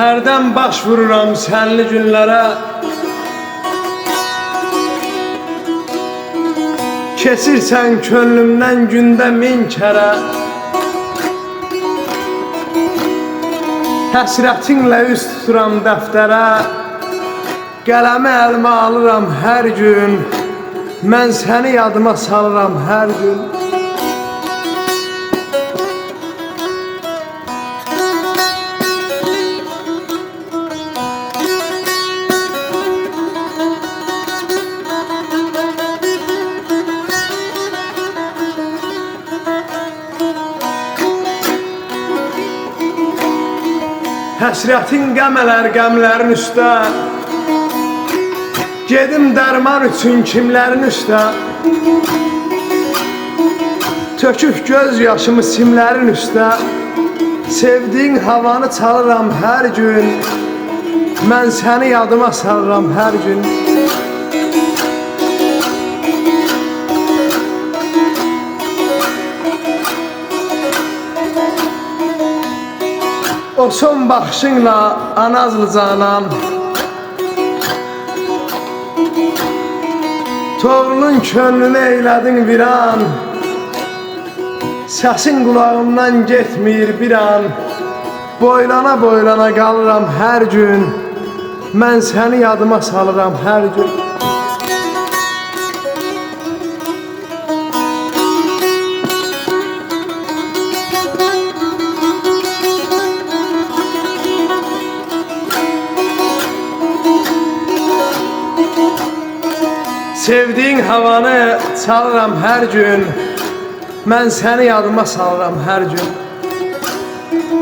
Hərdən baş vururam sənli günlərə, keçirsən könlümdən gündə min kərə. Həsrətinlə üst tuturam dəftərə, qələmi əlimə alıram hər gün, mən səni yadıma salıram hər gün. Həsrətin qəmələr qəmlərin üstə, gedim dərman üçün kimlərin üstə. Töküb göz yaşımı simlərin üstə, sevdiğin havanı çalıram hər gün, mən səni yadıma salıram hər gün. O son baxışınla anazlı canan, Toğrulun könlünü eylədin viran, səsin qulağımdan getmir bir an, boylana boylana qalıram hər gün, mən səni yadıma salıram hər gün. Sevdiğin havanı çalıram hər gün, mən səni yadıma salıram hər gün.